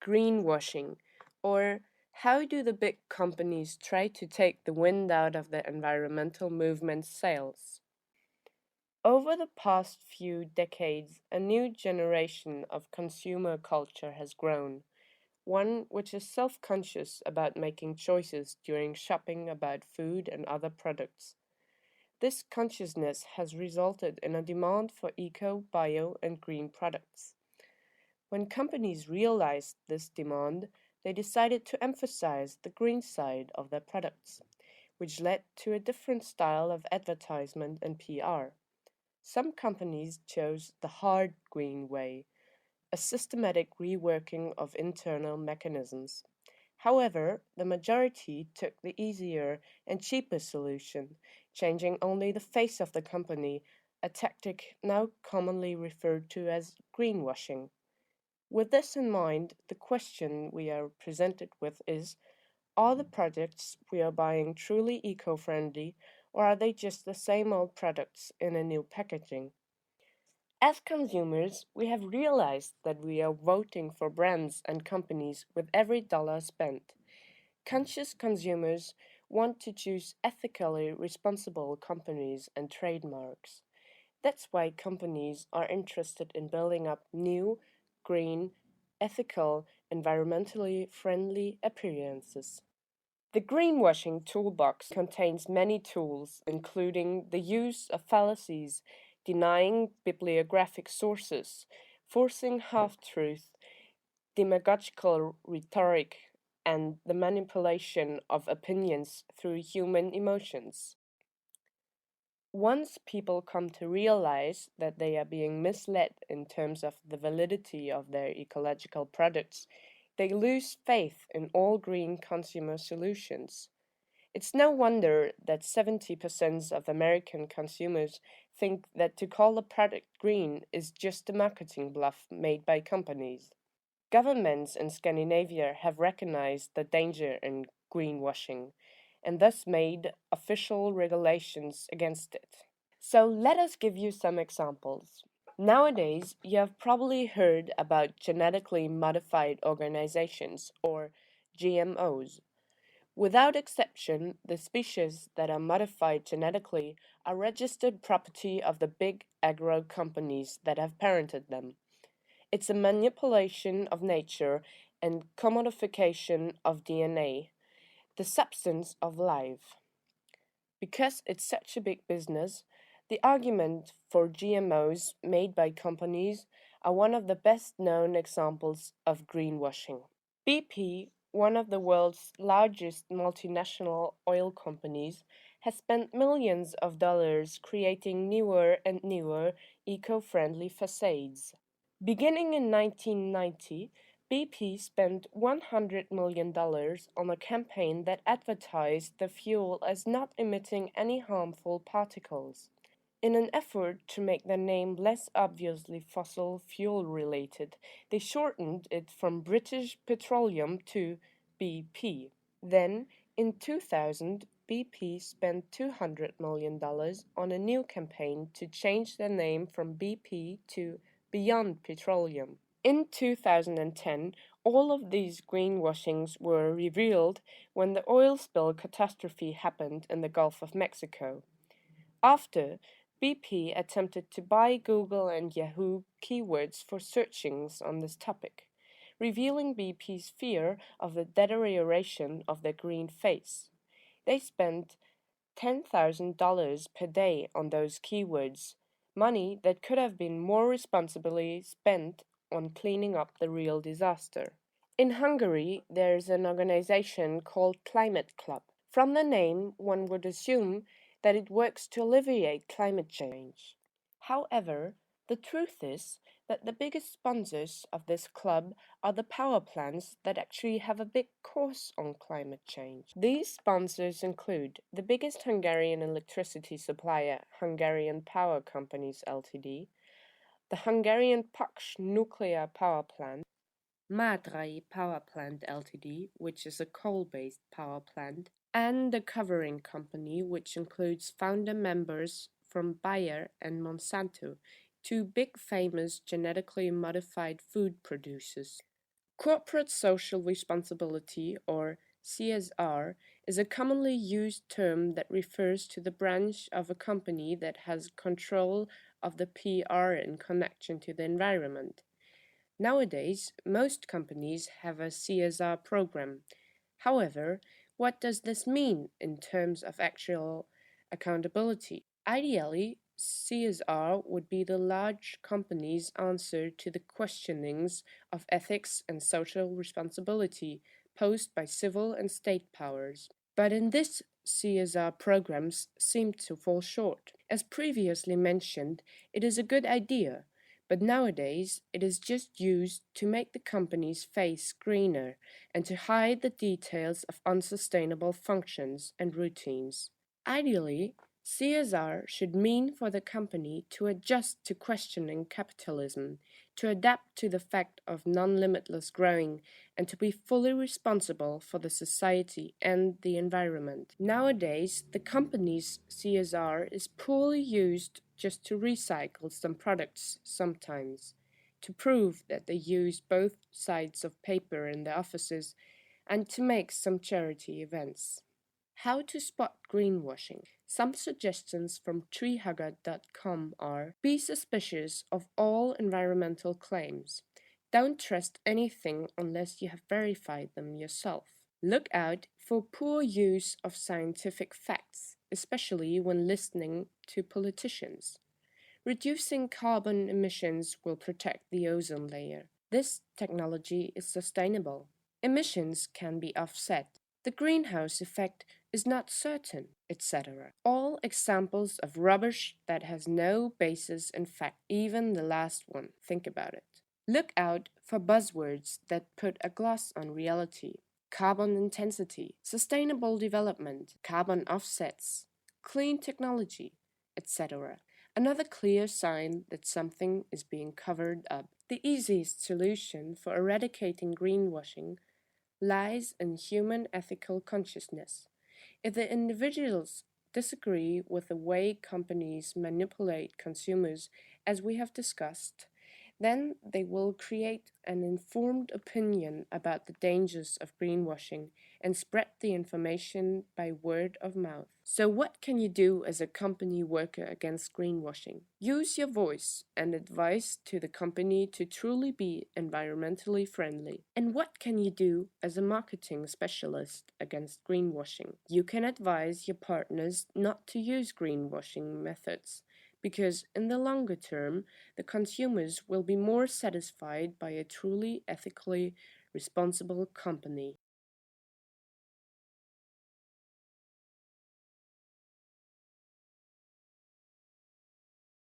greenwashing, or how do the big companies try to take the wind out of the environmental movement's sails? Over the past few decades, a new generation of consumer culture has grown, one which is self conscious about making choices during shopping about food and other products. This consciousness has resulted in a demand for eco, bio, and green products. When companies realized this demand, they decided to emphasize the green side of their products, which led to a different style of advertisement and PR. Some companies chose the hard green way, a systematic reworking of internal mechanisms. However, the majority took the easier and cheaper solution, changing only the face of the company, a tactic now commonly referred to as greenwashing. With this in mind, the question we are presented with is: are the products we are buying truly eco friendly, or are they just the same old products in a new packaging? As consumers, we have realized that we are voting for brands and companies with every dollar spent. Conscious consumers want to choose ethically responsible companies and trademarks. That's why companies are interested in building up new, green, ethical, environmentally friendly appearances. The greenwashing toolbox contains many tools, including the use of fallacies, denying bibliographic sources, forcing half truth, demagogical rhetoric, and the manipulation of opinions through human emotions. Once people come to realize that they are being misled in terms of the validity of their ecological products, they lose faith in all green consumer solutions. It's no wonder that 70% of American consumers think that to call a product green is just a marketing bluff made by companies. Governments in Scandinavia have recognized the danger in greenwashing and thus made official regulations against it. So let us give you some examples. Nowadays, you have probably heard about genetically modified organizations, or GMOs. Without exception, the species that are modified genetically are registered property of the big agro companies that have parented them. It's a manipulation of nature and commodification of DNA, the substance of life. Because it's such a big business, the argument for GMOs made by companies are one of the best known examples of greenwashing. BP, one of the world's largest multinational oil companies, has spent millions of dollars creating newer and newer eco friendly facades. Beginning in 1990, BP spent $100 million on a campaign that advertised the fuel as not emitting any harmful particles. In an effort to make their name less obviously fossil fuel related, they shortened it from British Petroleum to BP. Then, in 2000, BP spent $200 million on a new campaign to change their name from BP to Beyond Petroleum. In 2010, all of these greenwashings were revealed when the oil spill catastrophe happened in the Gulf of Mexico. After, BP attempted to buy Google and Yahoo keywords for searchings on this topic, revealing BP's fear of the deterioration of their green face. They spent $10,000 per day on those keywords, money that could have been more responsibly spent on cleaning up the real disaster. In Hungary, there is an organization called Climate Club. From the name, one would assume that it works to alleviate climate change. However, the truth is that the biggest sponsors of this club are the power plants that actually have a big course on climate change. These sponsors include the biggest Hungarian electricity supplier, Hungarian Power Companies Ltd., the Hungarian Paks nuclear power plant, Madrai Power Plant Ltd., which is a coal-based power plant, and the Covering Company, which includes founder members from Bayer and Monsanto, two big famous genetically modified food producers. Corporate social responsibility, or CSR, is a commonly used term that refers to the branch of a company that has control of the PR in connection to the environment. Nowadays, most companies have a CSR program. However, what does this mean in terms of actual accountability? Ideally, CSR would be the large company's answer to the questionings of ethics and social responsibility posed by civil and state powers. But in this, CSR programs seem to fall short. As previously mentioned, it is a good idea, but nowadays it is just used to make the company's face greener and to hide the details of unsustainable functions and routines. Ideally, CSR should mean for the company to adjust to questioning capitalism, to adapt to the fact of non-limitless growing, and to be fully responsible for the society and the environment. Nowadays, the company's CSR is poorly used just to recycle some products sometimes, to prove that they use both sides of paper in their offices, and to make some charity events. How to spot greenwashing. Some suggestions from treehugger.com are: be suspicious of all environmental claims. Don't trust anything unless you have verified them yourself. Look out for poor use of scientific facts, especially when listening to politicians. Reducing carbon emissions will protect the ozone layer. This technology is sustainable. Emissions can be offset. The greenhouse effect is not certain, etc. All examples of rubbish that has no basis in fact, even the last one. Think about it. Look out for buzzwords that put a gloss on reality: carbon intensity, sustainable development, carbon offsets, clean technology, etc. Another clear sign that something is being covered up. The easiest solution for eradicating greenwashing lies in human ethical consciousness. If the individuals disagree with the way companies manipulate consumers, as we have discussed, then they will create an informed opinion about the dangers of greenwashing and spread the information by word of mouth. So, what can you do as a company worker against greenwashing? Use your voice and advise to the company to truly be environmentally friendly. And what can you do as a marketing specialist against greenwashing? You can advise your partners not to use greenwashing methods, because in the longer term, the consumers will be more satisfied by a truly ethically responsible company.